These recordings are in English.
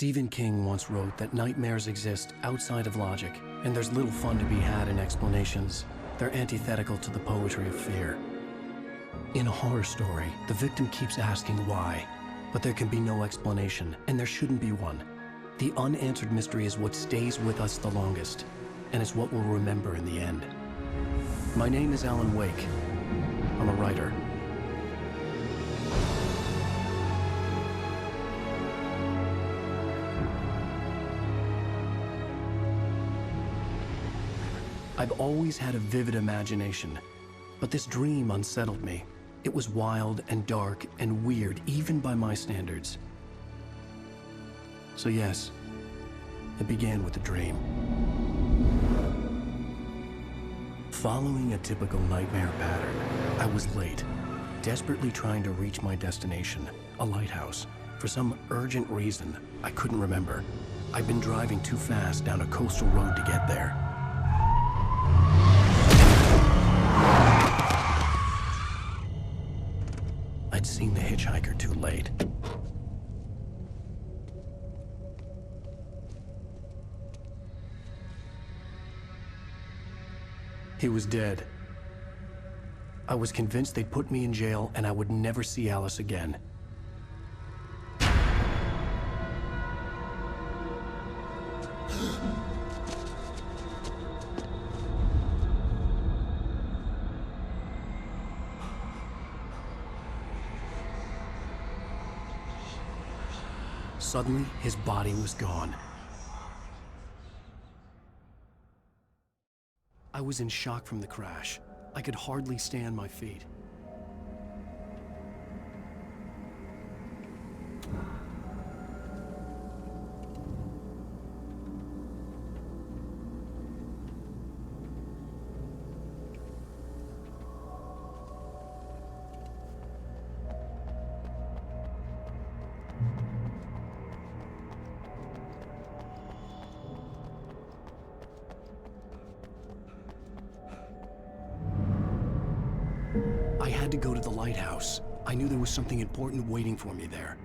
Stephen King once wrote that nightmares exist outside of logic, and there's little fun to be had in explanations. They're antithetical to the poetry of fear. In a horror story, the victim keeps asking why, but there can be no explanation, and there shouldn't be one. The unanswered mystery is what stays with us the longest, and it's what we'll remember in the end. My name is Alan Wake. I'm a writer. I've always had a vivid imagination, but this dream unsettled me. It was wild and dark and weird, even by my standards. So yes, it began with a dream. Following a typical nightmare pattern, I was late, desperately trying to reach my destination, a lighthouse. For some urgent reason, I couldn't remember. I'd been driving too fast down a coastal road to get there. I'd seen the hitchhiker too late. He was dead. I was convinced they'd put me in jail and I would never see Alice again. Suddenly, his body was gone. I was in shock from the crash. I could hardly stay on my feet. I had to go to the lighthouse. I knew there was something important waiting for me there.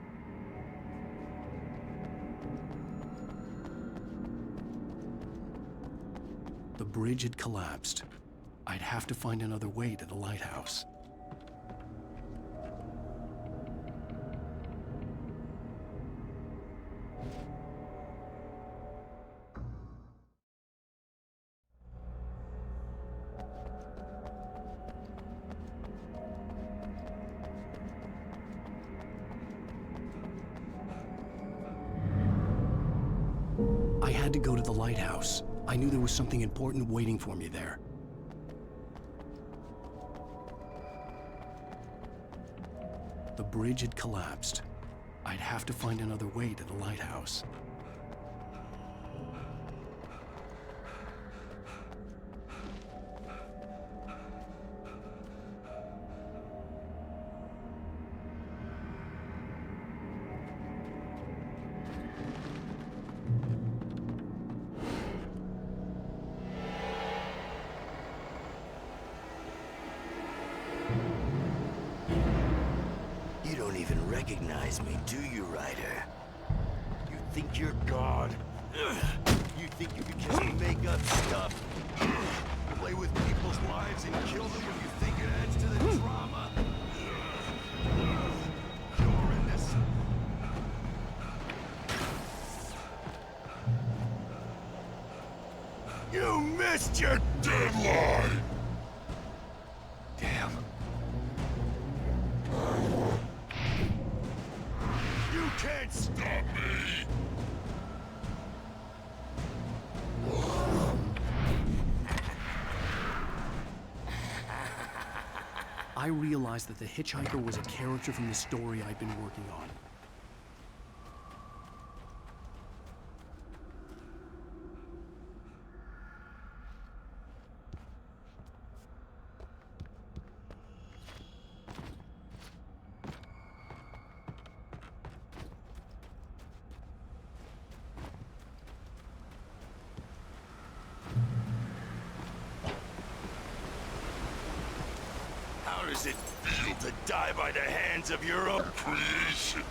The bridge had collapsed. I'd have to find another way to the lighthouse. I had to go to the lighthouse. I knew there was something important waiting for me there. The bridge had collapsed. I'd have to find another way to the lighthouse. You don't even recognize me, do you, Ryder? You think you're God? You think you can just make up stuff? Play with people's lives and kill them when you think it adds to the drama? You're in this. You missed your deadline! Damn. You can't stop me! I realized that the hitchhiker was a character from the story I'd been working on. How does it feel to die by the hands of your own creation?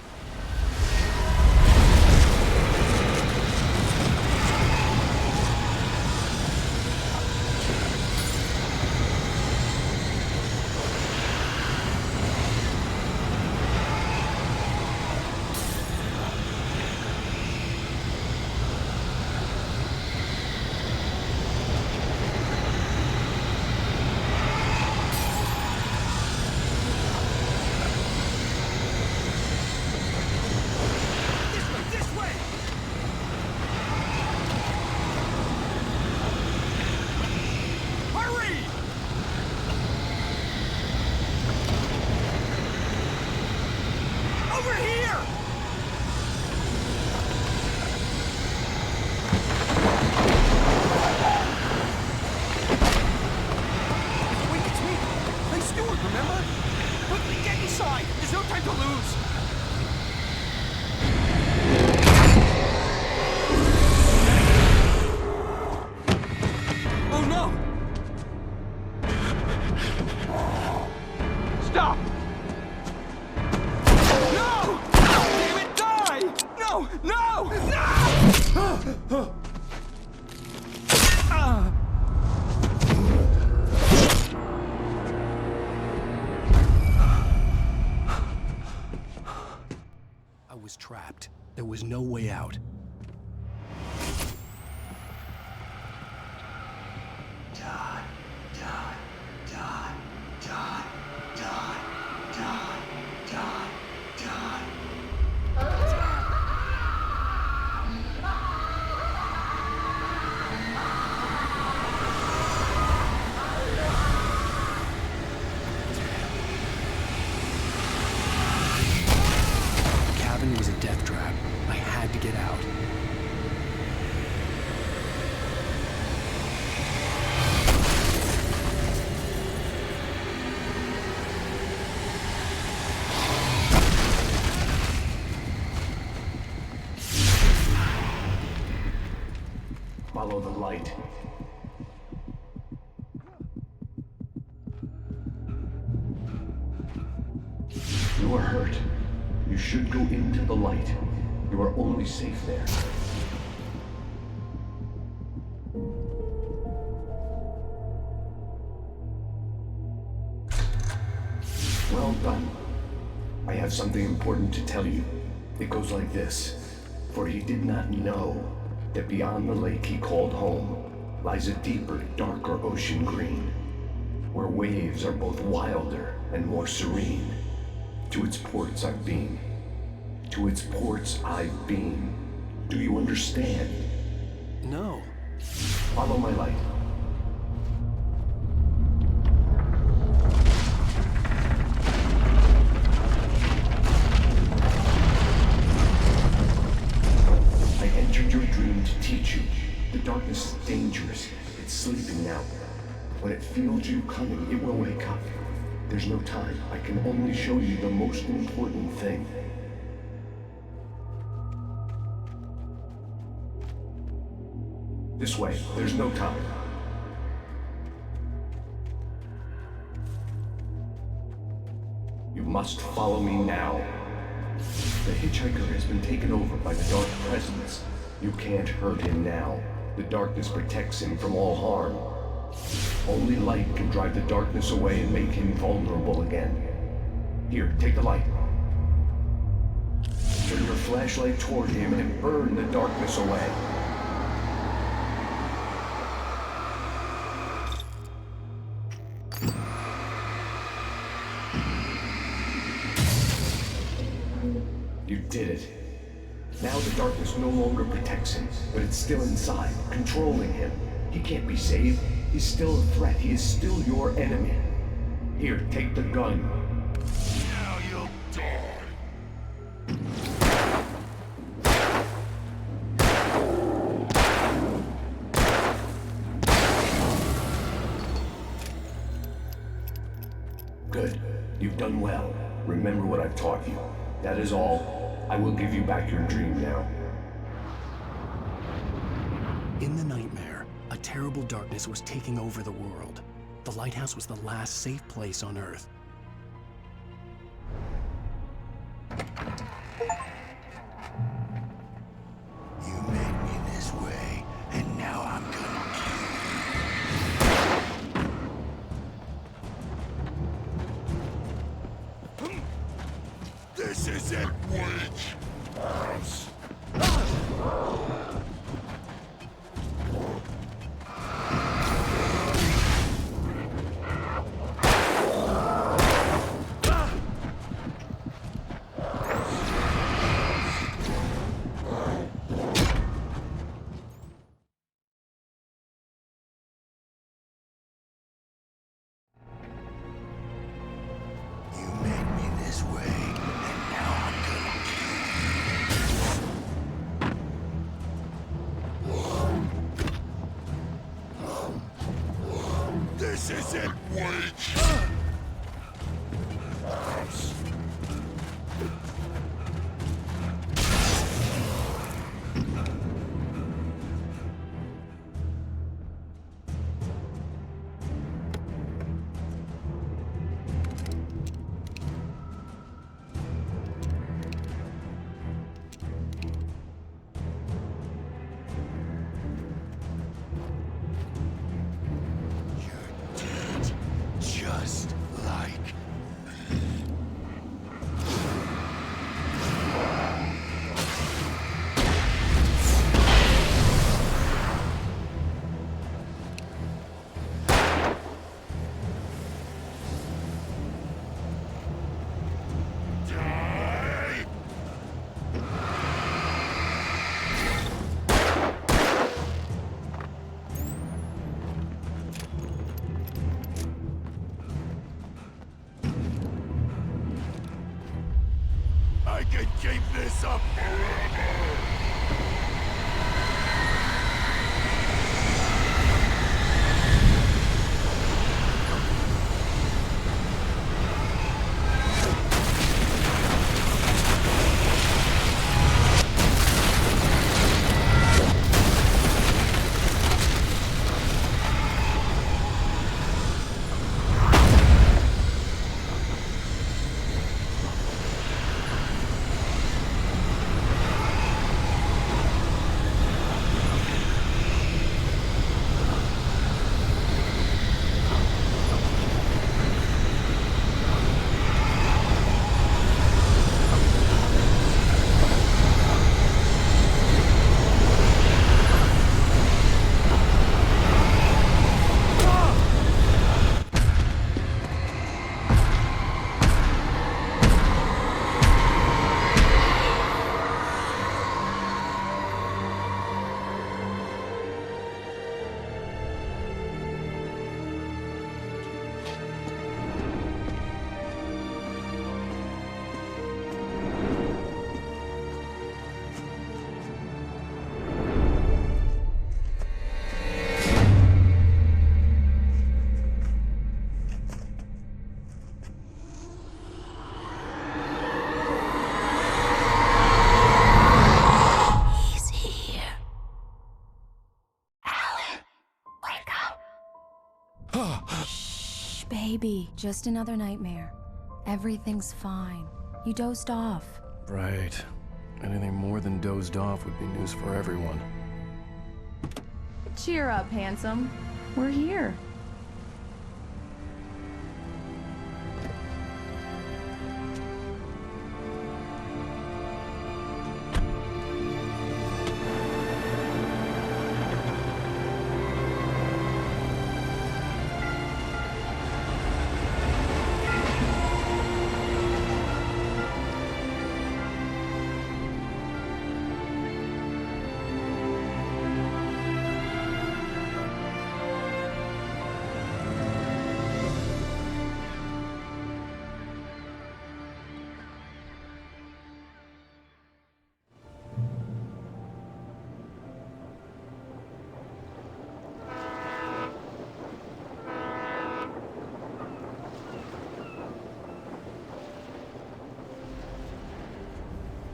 inside! There's no time to lose! Oh no! Stop! No! Damn it, die! No! No! No! I was trapped. There was no way out. The cabin was a death trap. I had to get out. Follow the light. You are hurt. You should go into the light. You are only safe there. Well done. I have something important to tell you. It goes like this. For he did not know that beyond the lake he called home lies a deeper, darker ocean green, where waves are both wilder and more serene. To its ports I've been. To its ports I've been. Do you understand? No. Follow my light. I entered your dream to teach you. The darkness is dangerous. It's sleeping now. When it feels you coming, it will wake up. There's no time. I can only show you the most important thing. This way. There's no time. You must follow me now. The hitchhiker has been taken over by the dark presence. You can't hurt him now. The darkness protects him from all harm. Only light can drive the darkness away and make him vulnerable again. Here, take the light. Turn your flashlight toward him and burn the darkness away. You did it. Now the darkness no longer protects him, but it's still inside, controlling him. He can't be saved. He's still a threat. He is still your enemy. Here, take the gun. Now you'll die. Good. You've done well. Remember what I've taught you. That is all. I will give you back your dream now. In the nightmare, a terrible darkness was taking over the world. The lighthouse was the last safe place on Earth. You made me this way, and now I'm gonna kill you. This isn't witch house. You made me this way, and now I'm gonna kill you. can keep this up forever! Baby, just another nightmare. Everything's fine. You dozed off. Right. Anything more than dozed off would be news for everyone. Cheer up, handsome. We're here.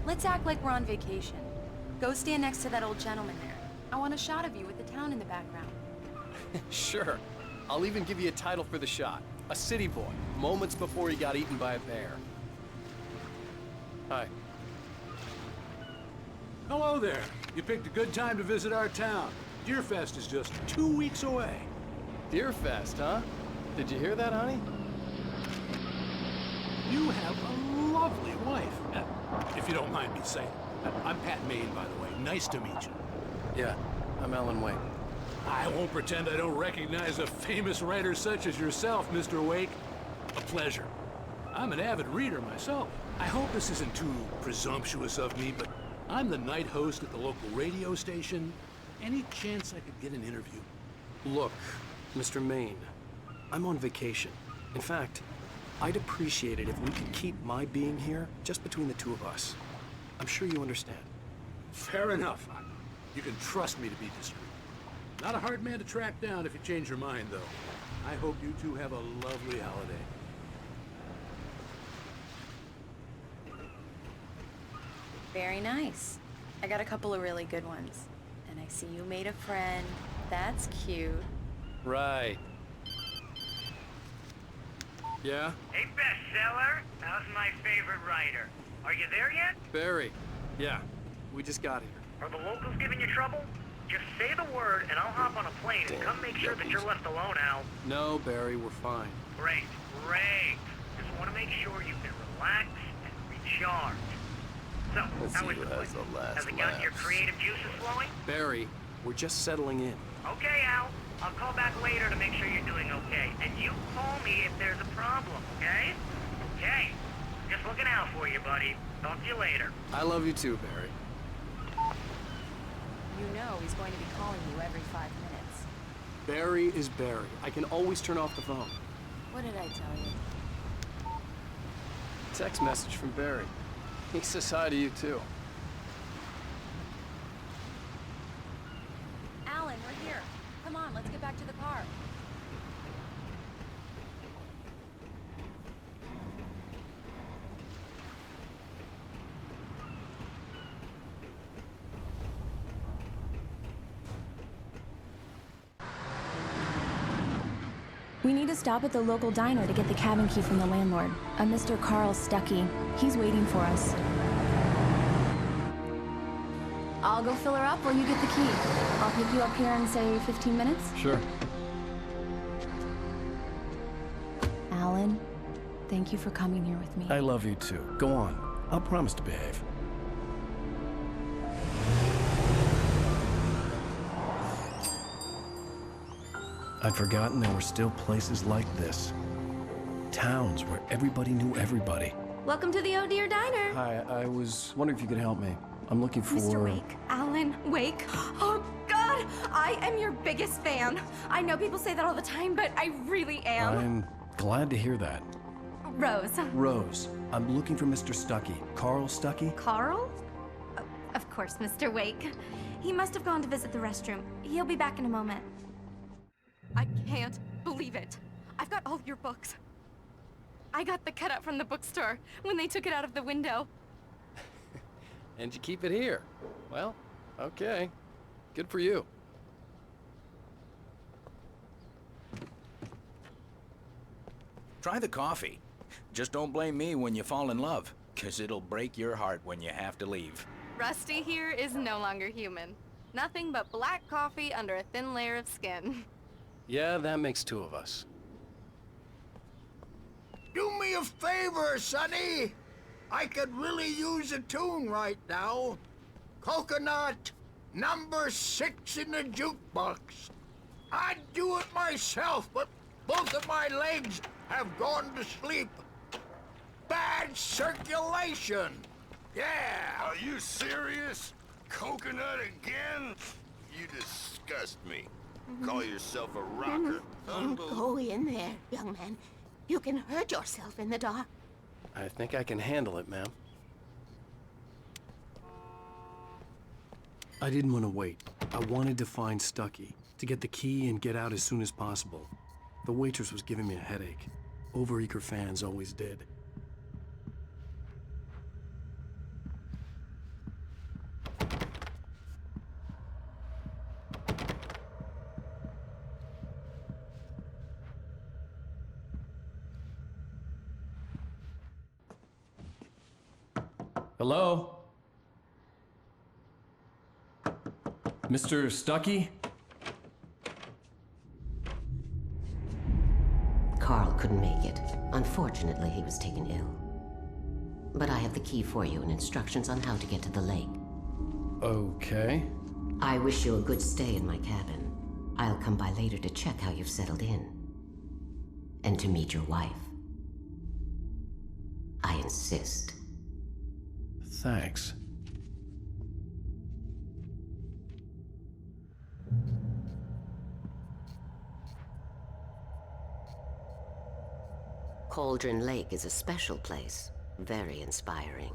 Let's act like we're on vacation. Go stand next to that old gentleman there. I want a shot of you with the town in the background. Sure. I'll even give you a title for the shot. A city boy, moments before he got eaten by a bear. Hi. Hello there. You picked a good time to visit our town. Deerfest is just 2 weeks away. Deerfest, huh? Did you hear that, honey? You have a lovely wife. If you don't mind me saying. I'm Pat Maine, by the way. Nice to meet you. Yeah, I'm Alan Wake. I won't pretend I don't recognize a famous writer such as yourself, Mr. Wake. A pleasure. I'm an avid reader myself. I hope this isn't too presumptuous of me, but I'm the night host at the local radio station. Any chance I could get an interview? Look, Mr. Maine, I'm on vacation. In fact, I'd appreciate it if we could keep my being here just between the two of us. I'm sure you understand. Fair enough. You can trust me to be discreet. Not a hard man to track down if you change your mind, though. I hope you two have a lovely holiday. Very nice. I got a couple of really good ones. And I see you made a friend. That's cute. Right. Yeah? Hey, bestseller. How's my favorite writer? Are you there yet? Barry. Yeah, we just got here. Are the locals giving you trouble? Just say the word and I'll hop on a plane and come make sure that you're left alone, Al. No, Barry, we're fine. Great, great. Just want to make sure you can relax and recharge. So, how is the place? Has it gotten your creative juices flowing? Barry, we're just settling in. Okay, Al. I'll call back later to make sure you're doing okay. And you call me if there's a problem, okay? Okay. Just looking out for you, buddy. Talk to you later. I love you too, Barry. You know he's going to be calling you every 5 minutes. Barry is Barry. I can always turn off the phone. What did I tell you? Text message from Barry. He says hi to you, too. Alan, we're here. Come on, let's get back to the car. We need to stop at the local diner to get the cabin key from the landlord, a Mr. Carl Stuckey. He's waiting for us. I'll go fill her up while you get the key. I'll pick you up here in, say, 15 minutes? Sure. Alan, thank you for coming here with me. I love you too. Go on. I'll promise to behave. I'd forgotten there were still places like this. Towns where everybody knew everybody. Welcome to the Oh Dear Diner. Hi, I was wondering if you could help me. I'm looking for... Mr. Wake. Alan Wake. Oh, God! I am your biggest fan. I know people say that all the time, but I really am. I'm glad to hear that. Rose. Rose, I'm looking for Mr. Stuckey. Carl Stuckey? Carl? Oh, of course, Mr. Wake. He must have gone to visit the restroom. He'll be back in a moment. I can't believe it. I've got all your books. I got the cutout from the bookstore when they took it out of the window. And you keep it here. Well, okay. Good for you. Try the coffee. Just don't blame me when you fall in love, 'cause it'll break your heart when you have to leave. Rusty here is no longer human. Nothing but black coffee under a thin layer of skin. Yeah, that makes two of us. Do me a favor, Sonny. I could really use a tune right now. Coconut, number 6 in the jukebox. I'd do it myself, but both of my legs have gone to sleep. Bad circulation. Yeah. Are you serious? Coconut again? You disgust me. Call yourself a rocker. Don't go in there, young man. You can hurt yourself in the dark. I think I can handle it, ma'am. I didn't want to wait. I wanted to find Stuckey, to get the key and get out as soon as possible. The waitress was giving me a headache. Overeager fans always did. Hello? Mr. Stuckey? Carl couldn't make it. Unfortunately, he was taken ill. But I have the key for you and instructions on how to get to the lake. Okay. I wish you a good stay in my cabin. I'll come by later to check how you've settled in. And to meet your wife. I insist. Thanks. Cauldron Lake is a special place. Very inspiring.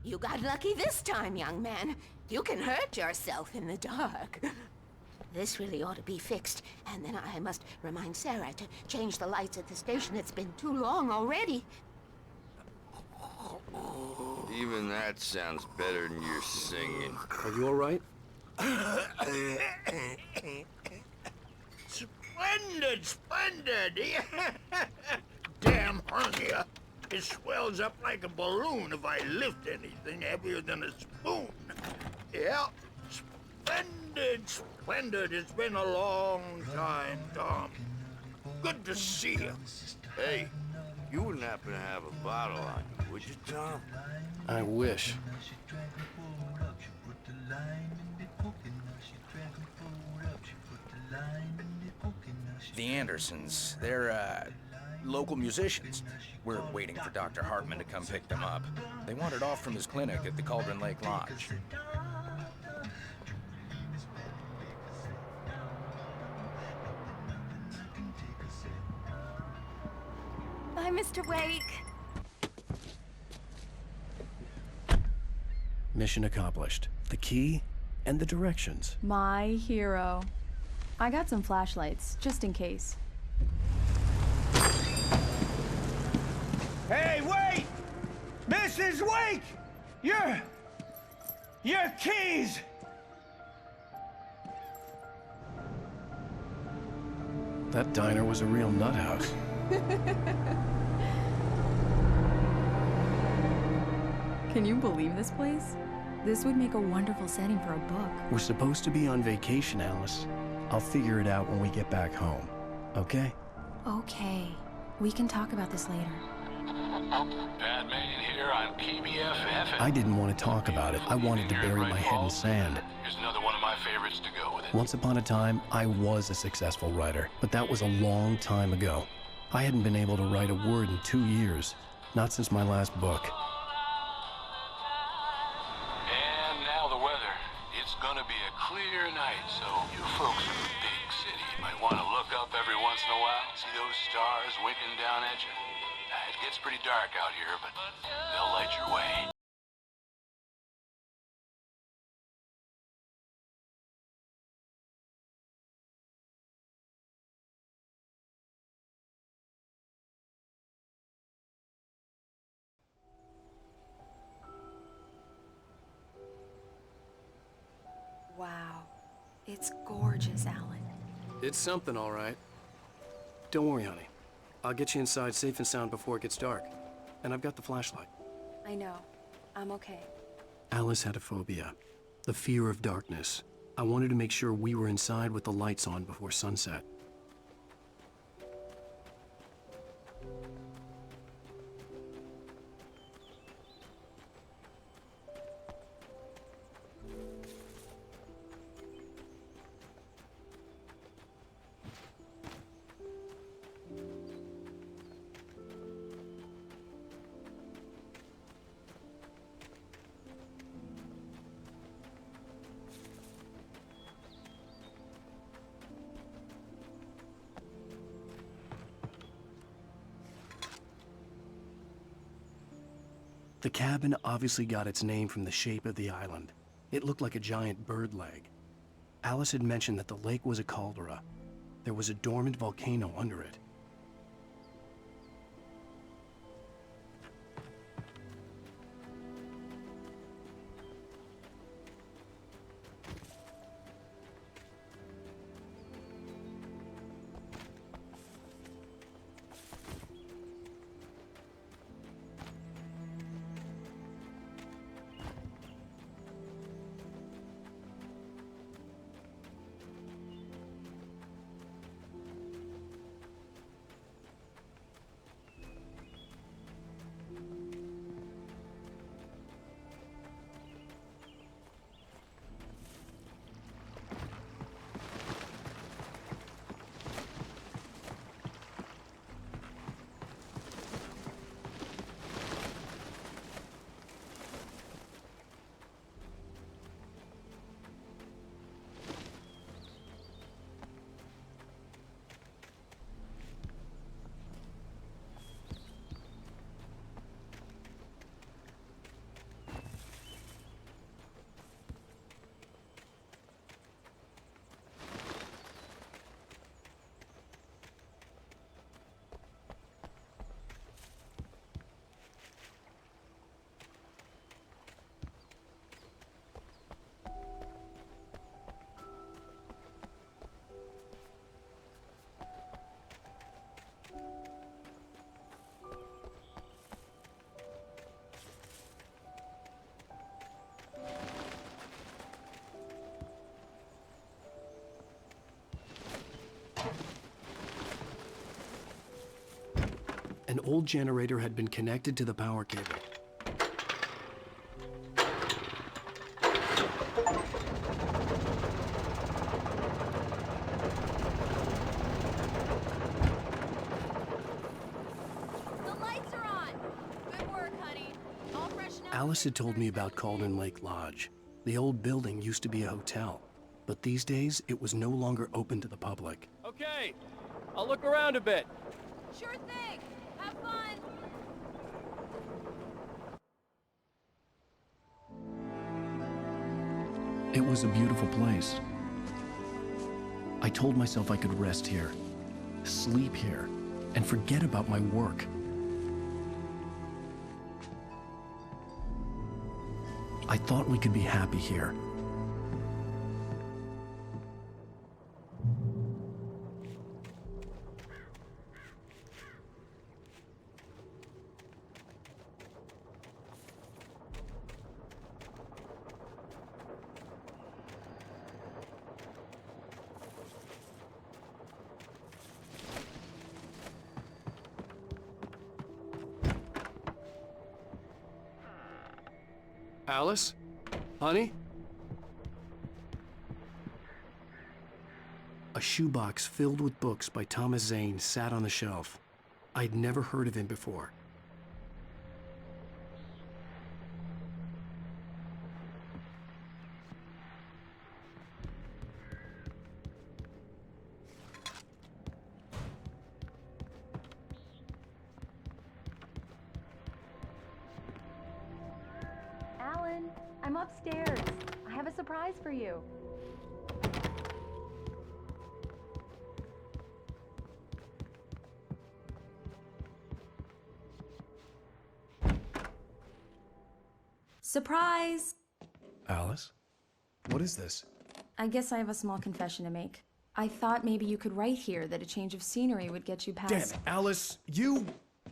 You got lucky this time, young man. You can hurt yourself in the dark. This really ought to be fixed, and then I must remind Sarah to change the lights at the station. It's been too long already. Even that sounds better than your singing. Are you all right? Splendid, splendid! Damn hernia. It swells up like a balloon if I lift anything heavier than a spoon. Yeah, splendid, splendid. It's been a long time, Tom. Good to see you. Hey, you wouldn't happen to have a bottle on you, would you, Tom? I wish. The Andersons, they're, local musicians. We're waiting for Dr. Hartman to come pick them up. They wandered off from his clinic at the Cauldron Lake Lodge. Bye, Mr. Wake. Mission accomplished. The key and the directions. My hero. I got some flashlights, just in case. Hey, wait! Mrs. Wake! Your keys! That diner was a real nut house. Can you believe this place? This would make a wonderful setting for a book. We're supposed to be on vacation, Alice. I'll figure it out when we get back home. Okay? Okay. We can talk about this later. Batman here on KBFF. I didn't want to talk about it. I wanted to bury my head in sand. Here's another one of my favorites to go with it. Once upon a time, I was a successful writer, but that was a long time ago. I hadn't been able to write a word in 2 years. Not since my last book. And now the weather. It's gonna be a clear night, so you folks in the big city might want to look up every once in a while, see those stars winking down at you. It gets pretty dark out here, but they'll light your way. Wow. It's gorgeous, Alan. It's something, all right. Don't worry, honey. I'll get you inside safe and sound before it gets dark. And I've got the flashlight. I know. I'm okay. Alice had a phobia. The fear of darkness. I wanted to make sure we were inside with the lights on before sunset. The cabin obviously got its name from the shape of the island. It looked like a giant bird leg. Alice had mentioned that the lake was a caldera. There was a dormant volcano under it. An old generator had been connected to the power cable. The lights are on! Good work, honey. All freshen up. Alice had told me about Calden Lake Lodge. The old building used to be a hotel, but these days it was no longer open to the public. Okay, I'll look around a bit. Sure thing. Have Have fun! It was a beautiful place. I told myself I could rest here, sleep here, and forget about my work. I thought we could be happy here. Alice? Honey? A shoebox filled with books by Thomas Zane sat on the shelf. I'd never heard of him before. Alan, I'm upstairs. I have a surprise for you. Surprise! Alice? What is this? I guess I have a small confession to make. I thought maybe you could write here that a change of scenery would get you past... Damn it, Alice,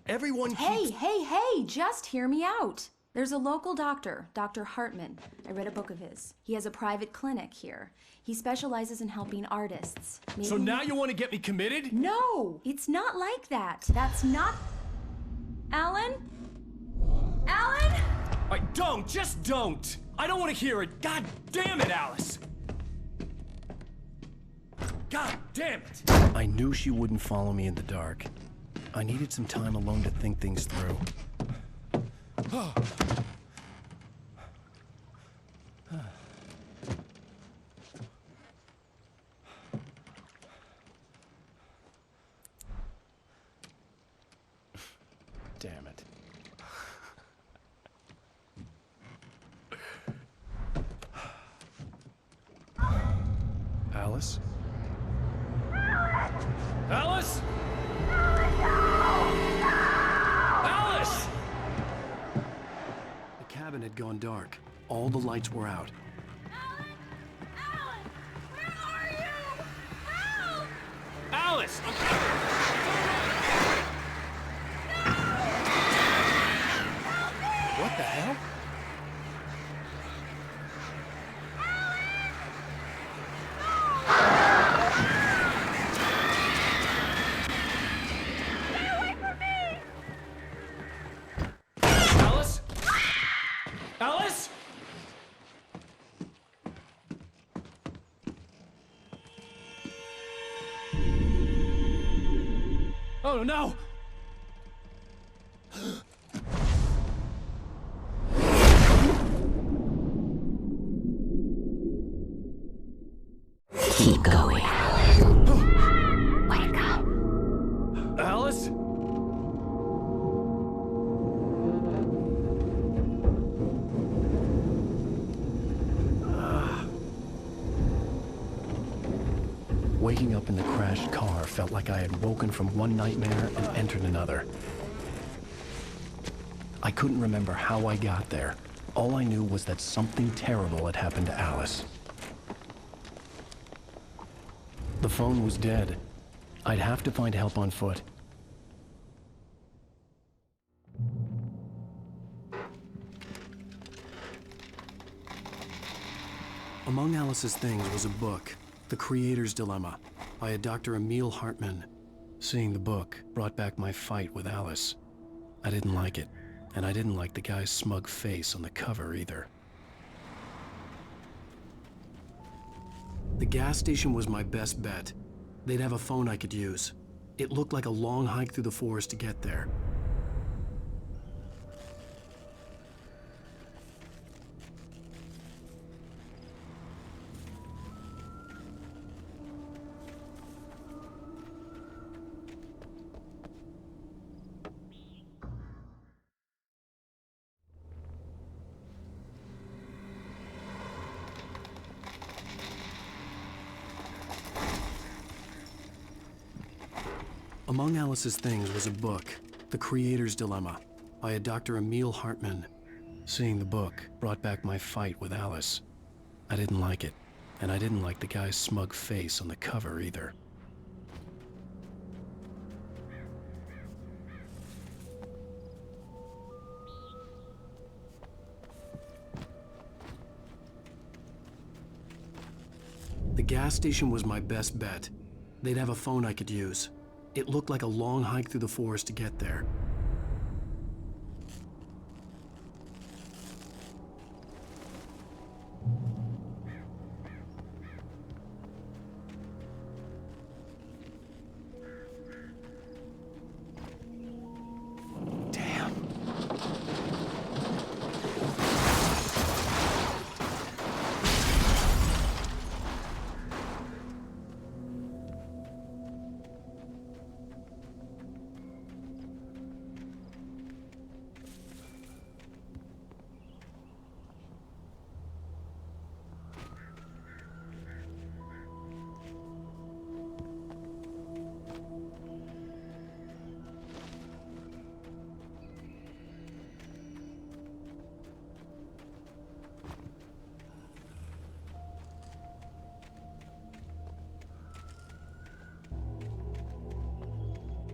everyone Hey, hey, just hear me out. There's a local doctor, Dr. Hartman. I read a book of his. He has a private clinic here. He specializes in helping artists. So now you want to get me committed? No, it's not like that. That's not... Alan? Alan? Just don't! I don't want to hear it! God damn it, Alice! God damn it! I knew she wouldn't follow me in the dark. I needed some time alone to think things through. Damn it. Alice? Alice? Alice! The cabin had gone dark. All the lights were out. Alan! Where are you? Help! Alice! What the hell? Alice? Alice? Oh no! Keep going. Wake up. Alice? Waking up in the crashed car felt like I had woken from one nightmare and entered another. I couldn't remember how I got there. All I knew was that something terrible had happened to Alice. The phone was dead. I'd have to find help on foot. Among Alice's things was a book, The Creator's Dilemma, by a Dr. Emil Hartman. Seeing the book brought back my fight with Alice. I didn't like it, and I didn't like the guy's smug face on the cover either. The gas station was my best bet. They'd have a phone I could use. It looked like a long hike through the forest to get there. Among Alice's things was a book, The Creator's Dilemma, by a Dr. Emil Hartman. Seeing the book brought back my fight with Alice. I didn't like it, and I didn't like the guy's smug face on the cover either. The gas station was my best bet. They'd have a phone I could use. It looked like a long hike through the forest to get there.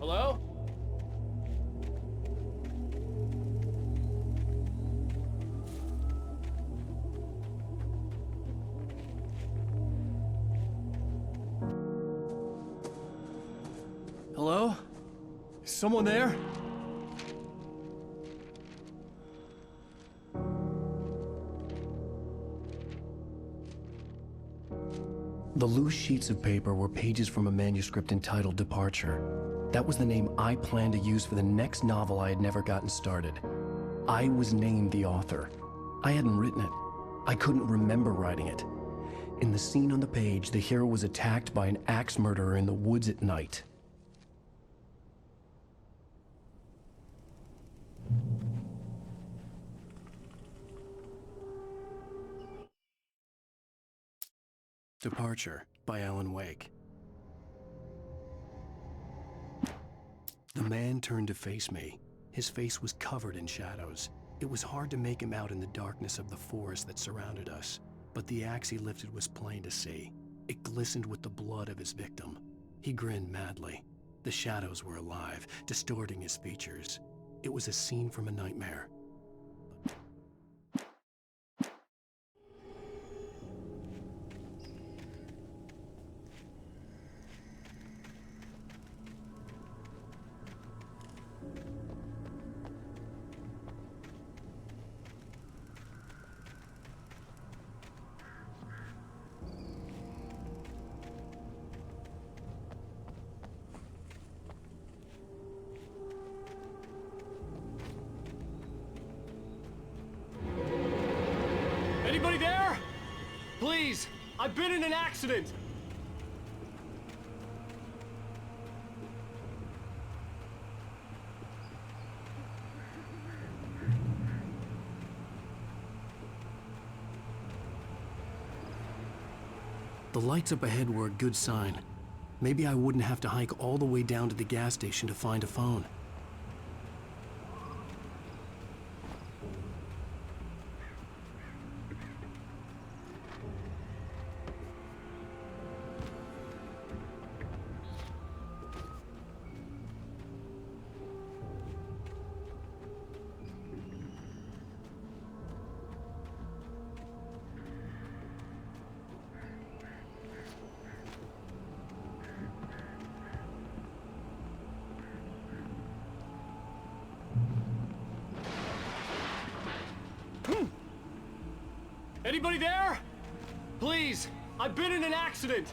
Hello? Hello? Is someone there? The loose sheets of paper were pages from a manuscript entitled Departure. That was the name I planned to use for the next novel I had never gotten started. I was named the author. I hadn't written it. I couldn't remember writing it. In the scene on the page, the hero was attacked by an axe murderer in the woods at night. Departure by Alan Wake. The man turned to face me. His face was covered in shadows. It was hard to make him out in the darkness of the forest that surrounded us, but the axe he lifted was plain to see. It glistened with the blood of his victim. He grinned madly. The shadows were alive, distorting his features. It was a scene from a nightmare. Anybody there? Please, I've been in an accident. The lights up ahead were a good sign. Maybe I wouldn't have to hike all the way down to the gas station to find a phone. Anybody there? Please, I've been in an accident.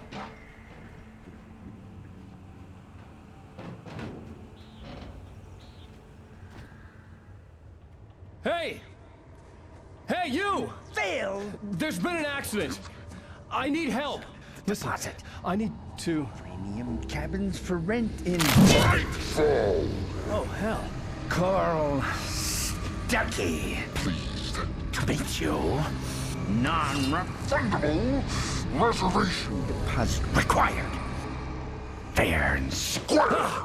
Hey! Hey, you! Phil! There's been an accident. I need help. Listen, Deposit. I need to... Premium cabins for rent in... Nightfall! Oh, hell. Carl Stuckey. Pleased To meet you. Non-refundable reservation deposit required. Fair and square.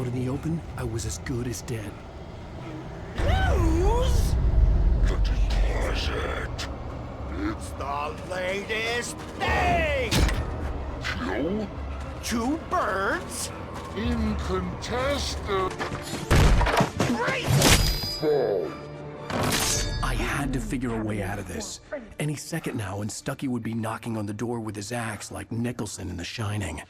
Out in the open, I was as good as dead. News? The deposit. It's the latest thing! Kill? 2 birds? Incontested. Fall. I had to figure a way out of this. Any second now, and Stucky would be knocking on the door with his axe like Nicholson in The Shining.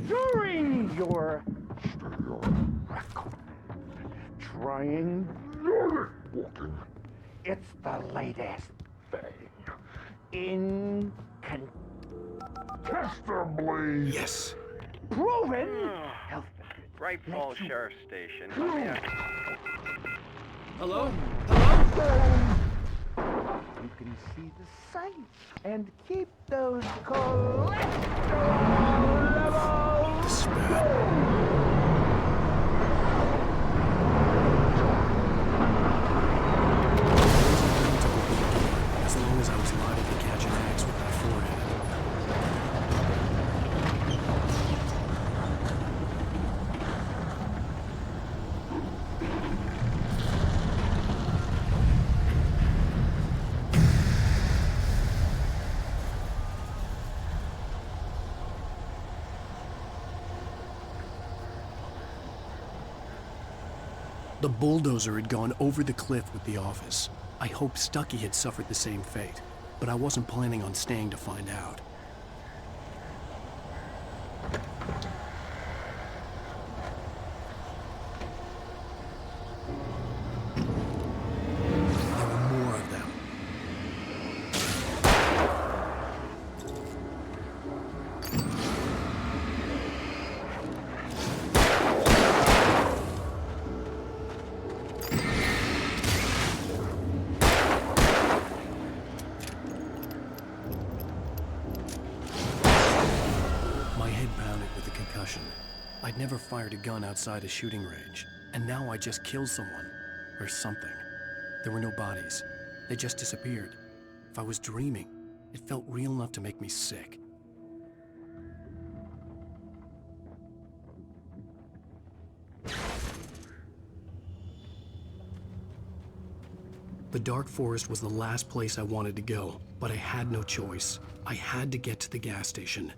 During your trying, it's the latest thing. Incontestably. Yes. Proven. Health. Bright Falls Sheriff Station. Hello? You can see the sights and keep those cholesterol levels. As long as I was liable to catch an axe with my forehead. The bulldozer had gone over the cliff with the office. I hoped Stucky had suffered the same fate, but I wasn't planning on staying to find out. There were more of them. I'd never fired a gun outside a shooting range, and now I just killed someone. Or something. There were no bodies. They just disappeared. If I was dreaming, it felt real enough to make me sick. The dark forest was the last place I wanted to go, but I had no choice. I had to get to the gas station.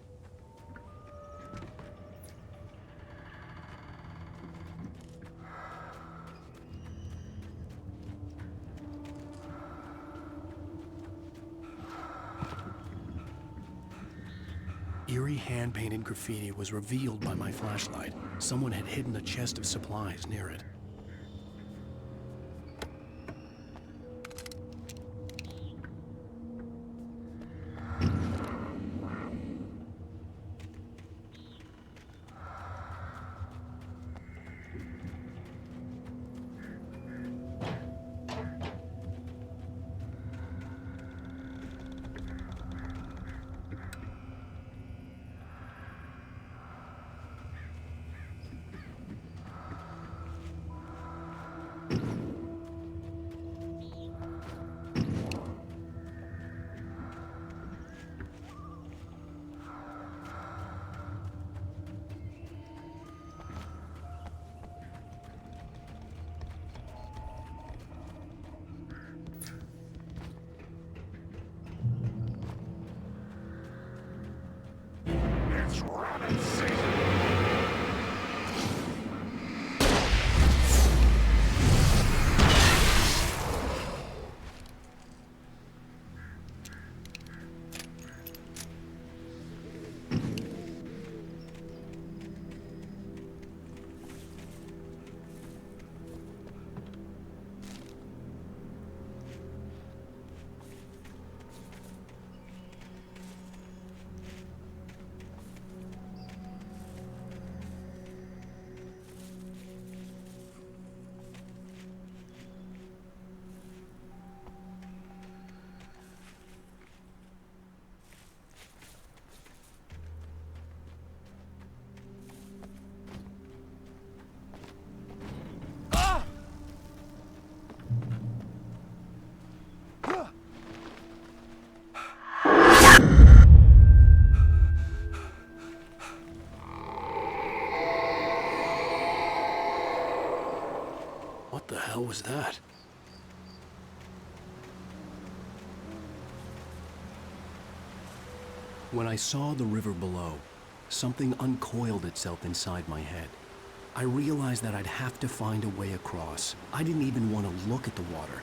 Eerie hand-painted graffiti was revealed by my flashlight. Someone had hidden a chest of supplies near it. What the hell was that? When I saw the river below, something uncoiled itself inside my head. I realized that I'd have to find a way across. I didn't even want to look at the water.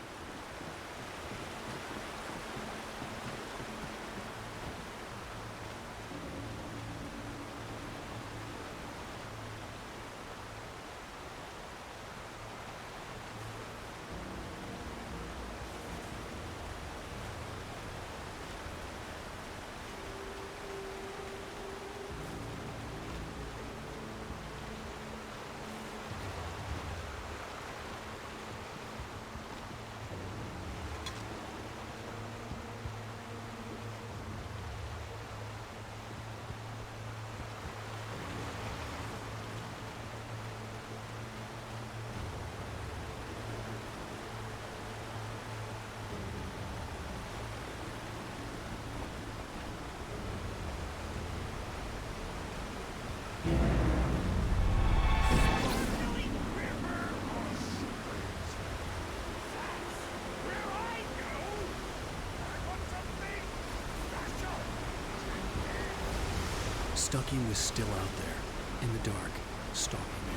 Stucky was still out there, in the dark, stalking me.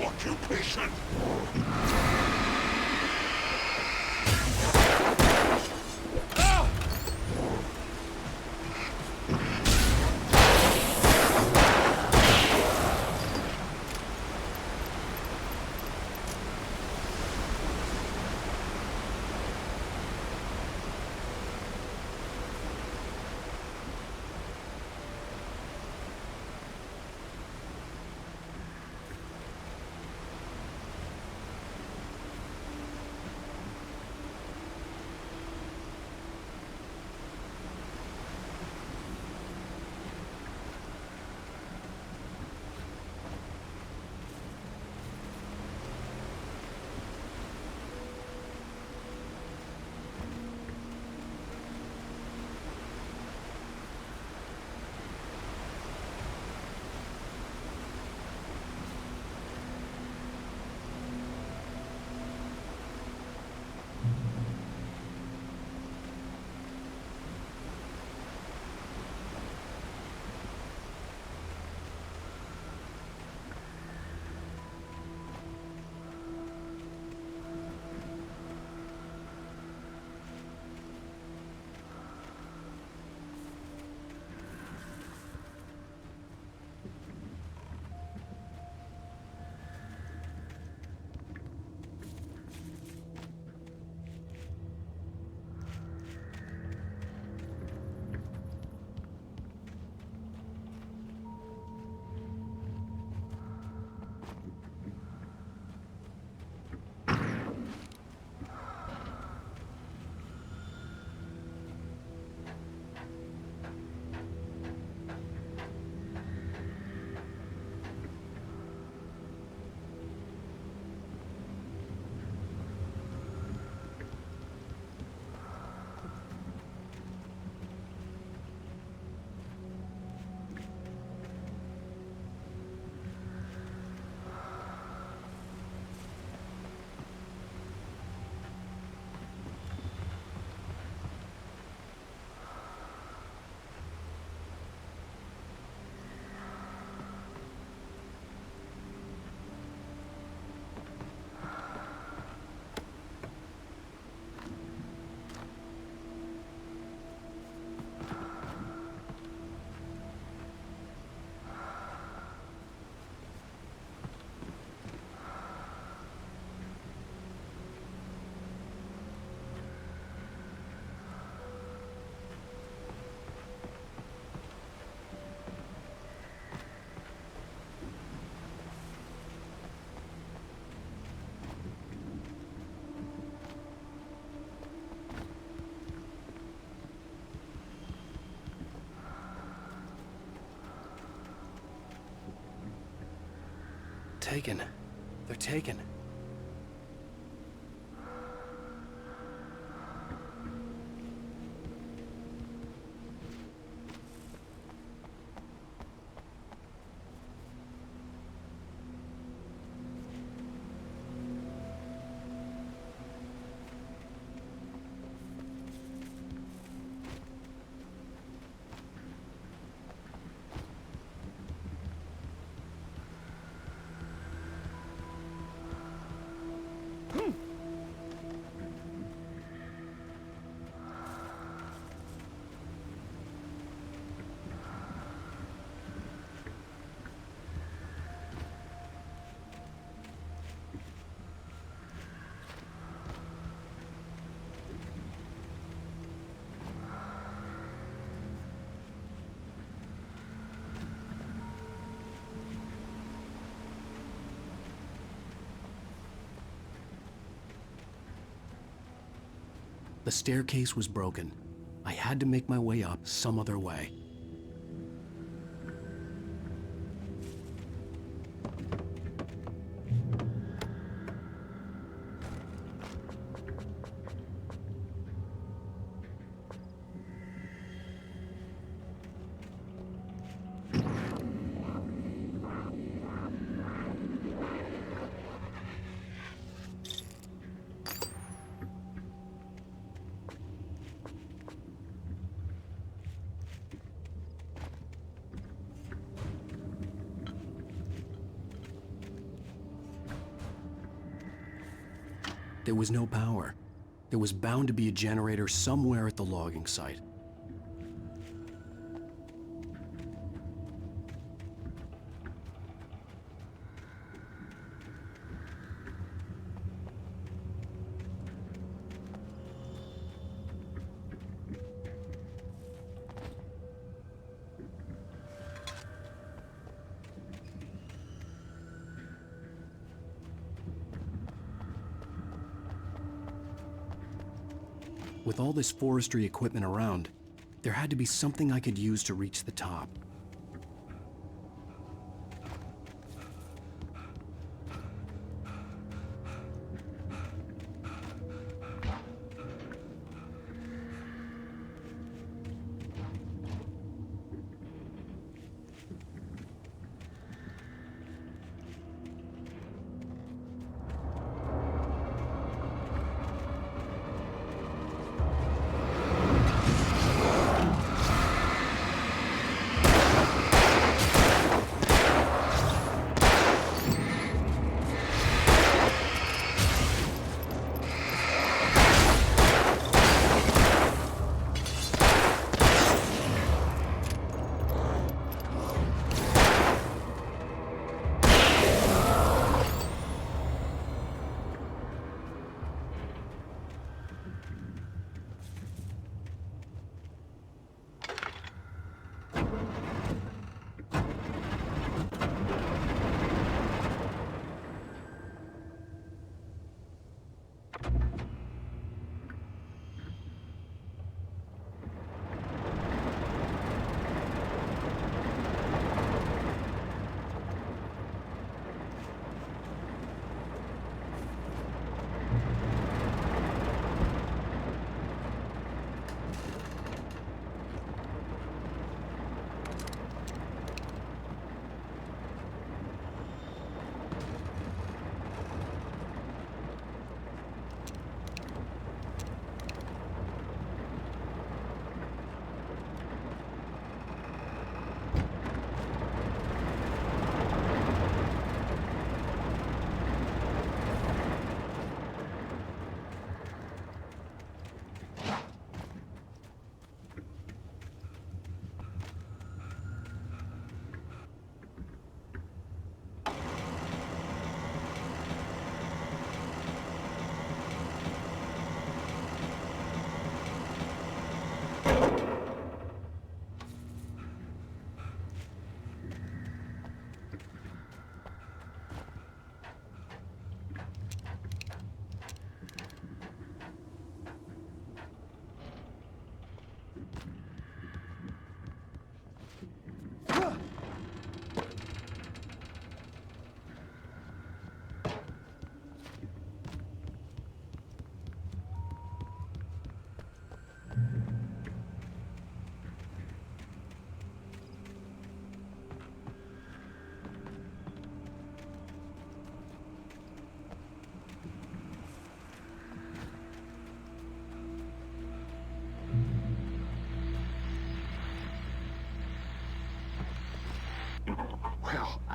Occupation! taken. They're taken. The staircase was broken. I had to make my way up some other way. There was no power. There was bound to be a generator somewhere at the logging site. With all this forestry equipment around, there had to be something I could use to reach the top.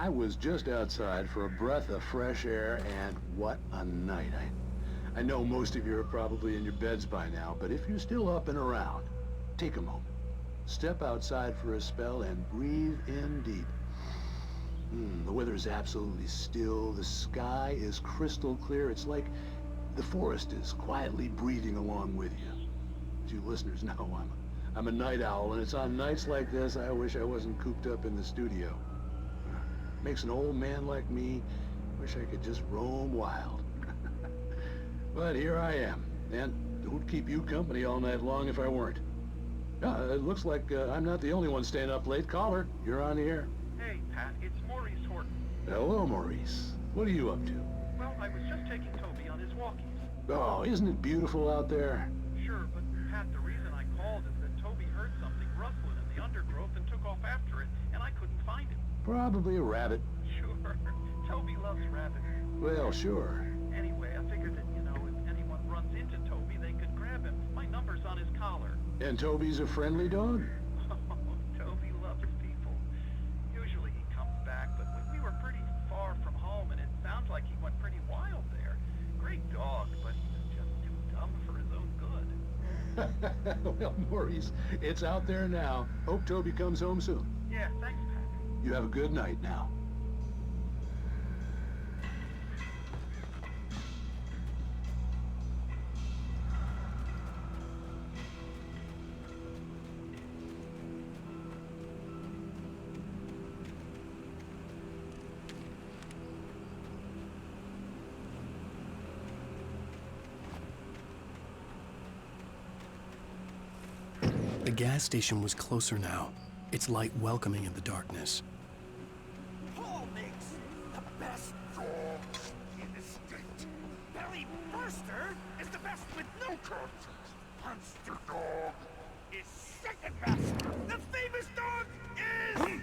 I was just outside for a breath of fresh air, and what a night. I know most of you are probably in your beds by now, but if you're still up and around, take a moment. Step outside for a spell and breathe in deep. The weather is absolutely still. The sky is crystal clear. It's like the forest is quietly breathing along with you. As you listeners know, I'm a night owl, and it's on nights like this I wish I wasn't cooped up in the studio. Makes an old man like me wish I could just roam wild. But here I am, and who'd keep you company all night long if I weren't? It looks like I'm not the only one staying up late. Caller, you're on the air. Hey, Pat, it's Maurice Horton. Hello, Maurice. What are you up to? Well, I was just taking Toby on his walkies. Oh, isn't it beautiful out there? Sure, but Pat, the reason I called is that Toby heard something rustling in the undergrowth and took off after it, and I couldn't find him. Probably a rabbit. Sure. Toby loves rabbits. Well, sure. Anyway, I figured that, if anyone runs into Toby, they could grab him. My number's on his collar. And Toby's a friendly dog? Oh, Toby loves people. Usually he comes back, but we were pretty far from home, and it sounds like he went pretty wild there. Great dog, but he was just too dumb for his own good. Well, Maurice, it's out there now. Hope Toby comes home soon. Yeah, thanks, Pat. You have a good night now. The gas station was closer now, its light welcoming in the darkness. Paul makes the best dog in the state. Barry Burster is the best with no contest. Monster Dog is second best. The famous dog is...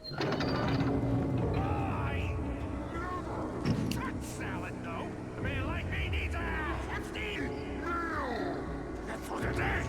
Salad, no. A man like me needs a Epstein. That's for the day.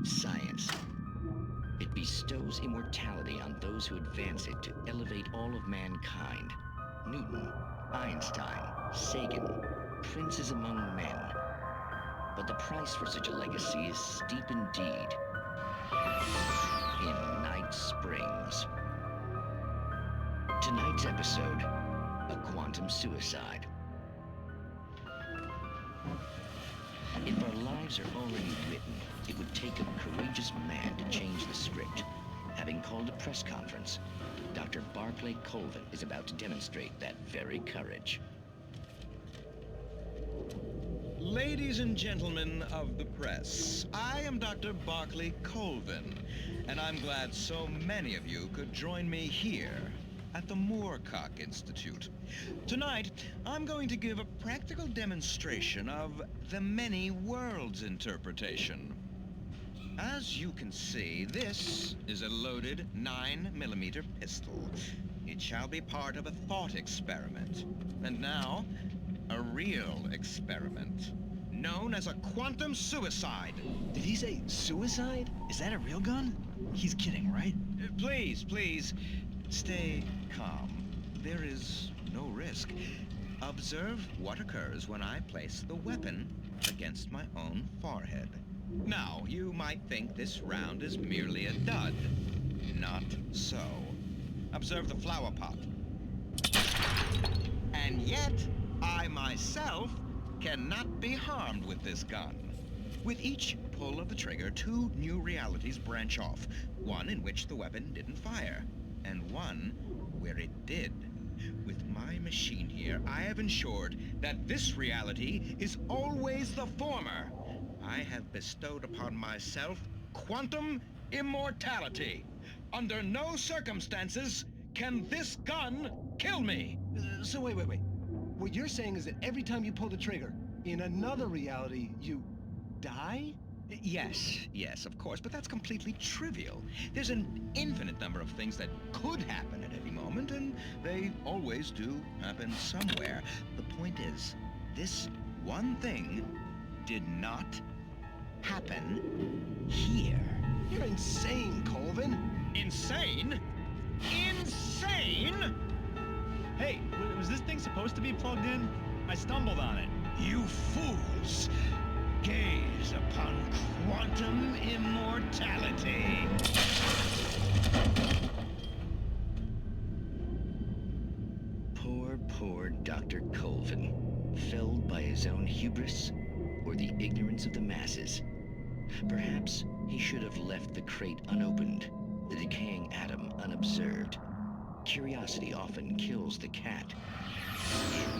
Science. It bestows immortality on those who advance it to elevate all of mankind. Newton, Einstein, Sagan, princes among men. But the price for such a legacy is steep indeed. In Night Springs. Tonight's episode, a quantum suicide. If our lives are already written, it would take a courageous man to change the script. Having called a press conference, Dr. Barclay Colvin is about to demonstrate that very courage. Ladies and gentlemen of the press, I am Dr. Barclay Colvin, and I'm glad so many of you could join me here at the Moorcock Institute. Tonight, I'm going to give a practical demonstration of the many worlds interpretation. As you can see, this is a loaded 9mm pistol. It shall be part of a thought experiment. And now, a real experiment, known as a quantum suicide. Did he say suicide? Is that a real gun? He's kidding, right? Please, stay calm. There is no risk. Observe what occurs when I place the weapon against my own forehead. Now, you might think this round is merely a dud. Not so. Observe the flower pot. And yet, I myself cannot be harmed with this gun. With each pull of the trigger, 2 new realities branch off. One in which the weapon didn't fire, and one where it did. With my machine here, I have ensured that this reality is always the former. I have bestowed upon myself quantum immortality. Under no circumstances can this gun kill me. So wait. What you're saying is that every time you pull the trigger, in another reality, you die? Yes, of course, but that's completely trivial. There's an infinite number of things that could happen at any moment, and they always do happen somewhere. The point is, this one thing did not happen here. You're insane, Colvin. Insane? Insane? Hey, was this thing supposed to be plugged in? I stumbled on it. You fools! Gaze upon quantum immortality. Poor Dr. Colvin, felled by his own hubris or the ignorance of the masses. Perhaps he should have left the crate unopened, the decaying atom unobserved. Curiosity often kills the cat.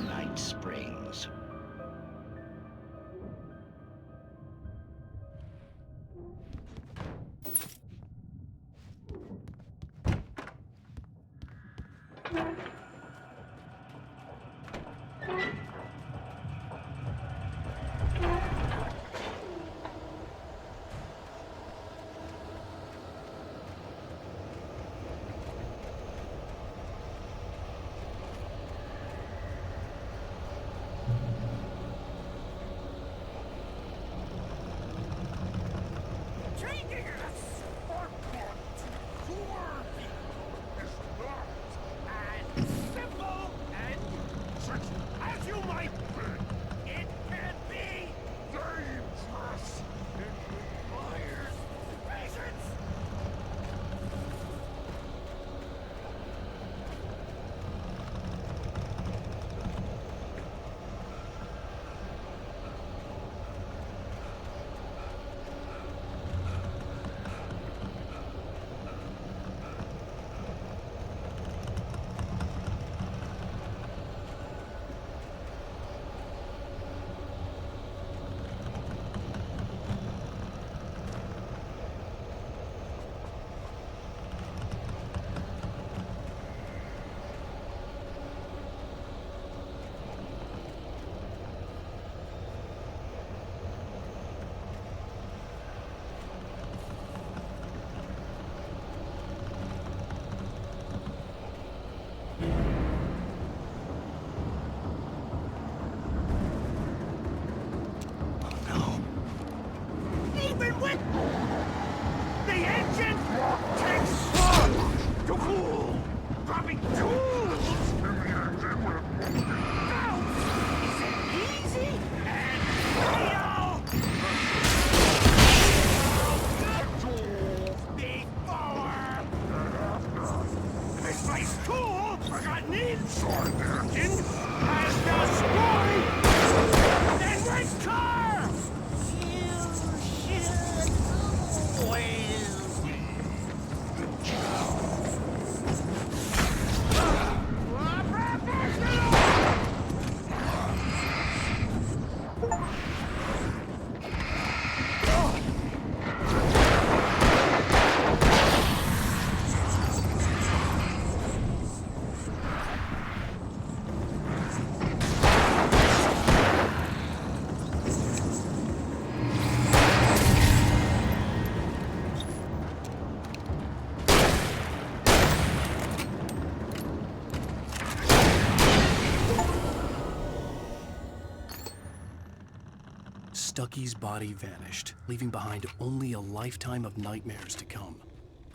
Night Springs. Stucky's body vanished, leaving behind only a lifetime of nightmares to come,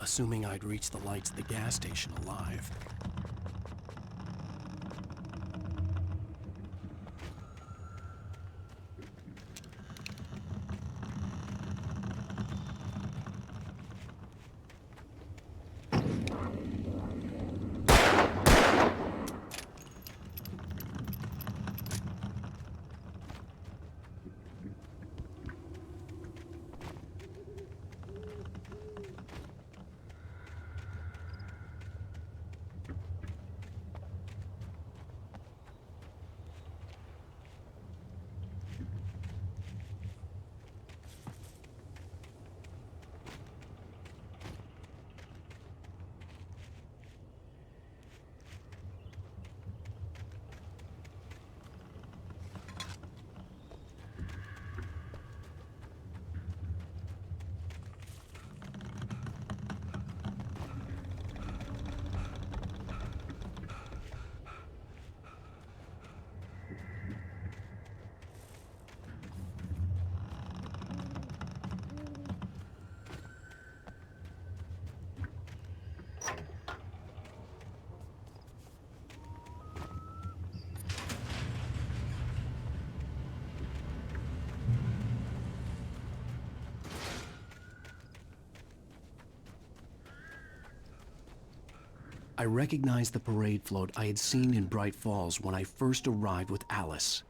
assuming I'd reached the lights at the gas station alive. I recognized the parade float I had seen in Bright Falls when I first arrived with Alice.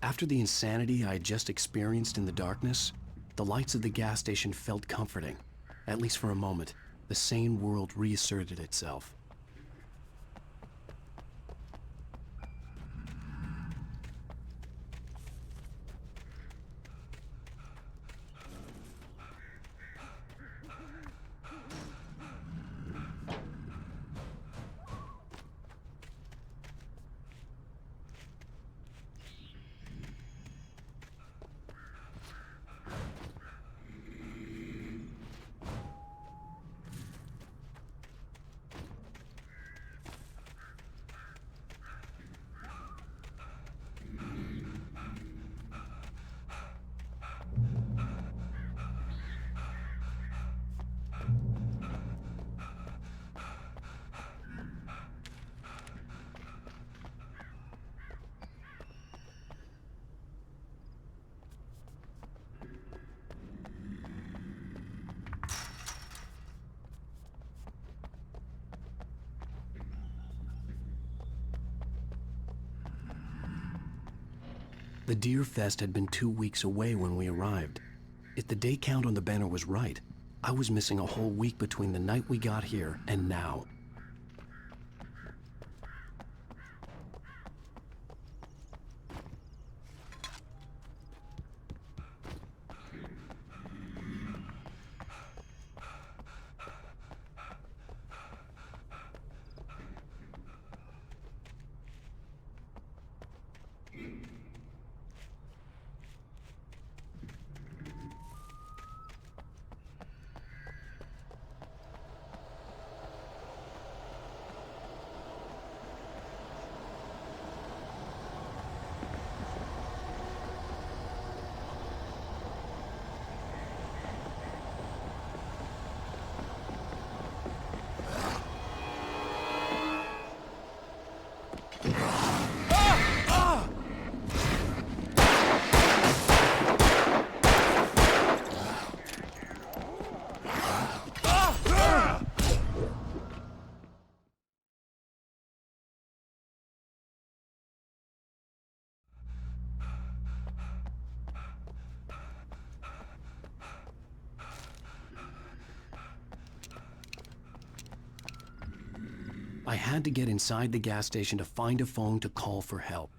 After the insanity I had just experienced in the darkness, the lights of the gas station felt comforting. At least for a moment, the sane world reasserted itself. The Deer Fest had been 2 weeks away when we arrived. If the day count on the banner was right, I was missing a whole week between the night we got here and now. I had to get inside the gas station to find a phone to call for help.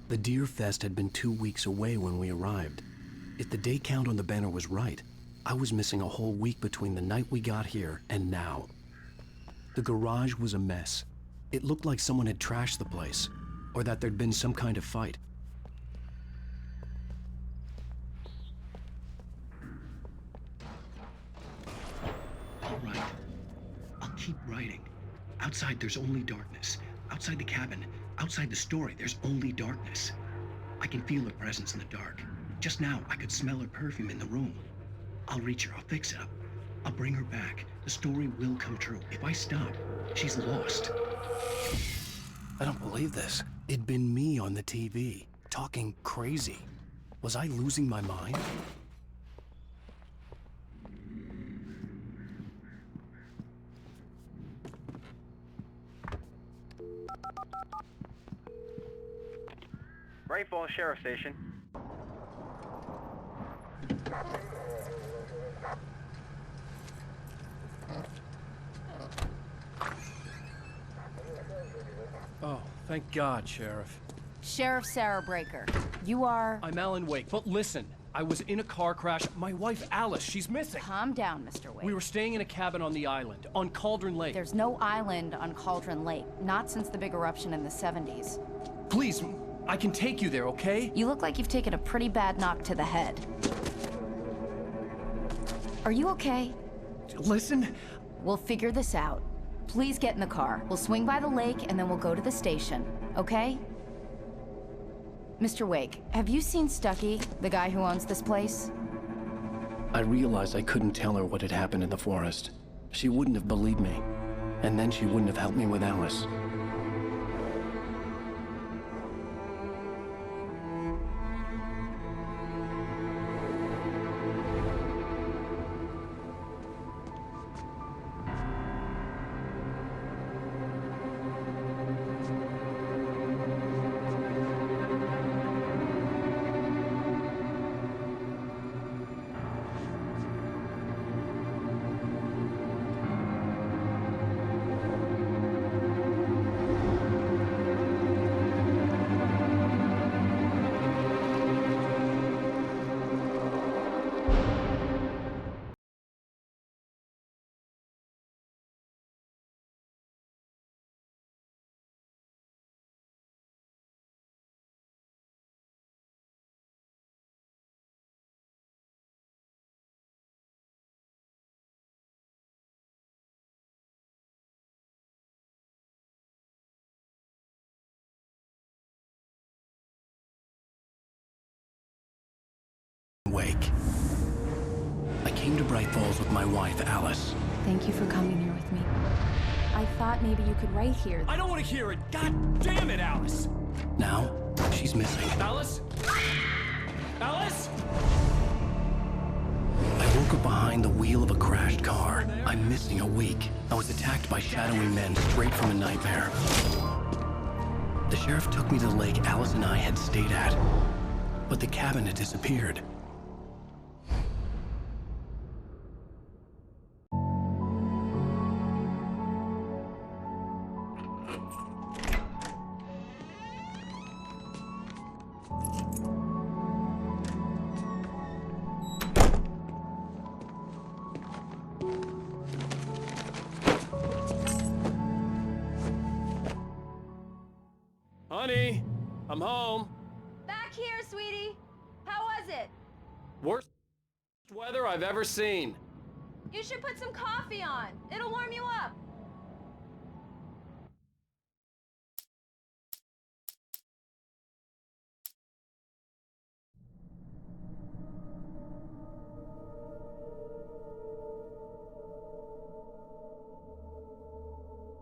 The Deer Fest had been 2 weeks away when we arrived. If the day count on the banner was right, I was missing a whole week between the night we got here and now. The garage was a mess. It looked like someone had trashed the place, or that there'd been some kind of fight. All right. I'll keep writing. Outside, there's only darkness. Outside the cabin, outside the story, there's only darkness. I can feel her presence in the dark. Just now, I could smell her perfume in the room. I'll reach her, I'll fix it up. I'll bring her back. The story will come true. If I stop, she's lost. I don't believe this. It'd been me on the TV, talking crazy. Was I losing my mind? Great Falls Sheriff Station. Oh, thank God, Sheriff. Sheriff Sarah Breaker, you are... I'm Alan Wake, but listen, I was in a car crash. My wife, Alice, she's missing. Calm down, Mr. Wake. We were staying in a cabin on the island, on Cauldron Lake. There's no island on Cauldron Lake, not since the big eruption in the 70s. Please, I can take you there, okay? You look like you've taken a pretty bad knock to the head. Are you okay? Listen. We'll figure this out. Please get in the car. We'll swing by the lake and then we'll go to the station, okay? Mr. Wake, have you seen Stucky, the guy who owns this place? I realized I couldn't tell her what had happened in the forest. She wouldn't have believed me, and then she wouldn't have helped me with Alice. Wake. I came to Bright Falls with my wife, Alice. Thank you for coming here with me. I thought maybe you could write here. I don't want to hear it! God damn it, Alice! Now, she's missing. Alice? Alice? I woke up behind the wheel of a crashed car. I'm missing a week. I was attacked by shadowy men straight from a nightmare. The sheriff took me to the lake Alice and I had stayed at, but the cabin had disappeared. Honey, I'm home. Back here, sweetie. How was it? Worst weather I've ever seen. You should put some coffee on. It'll warm you up.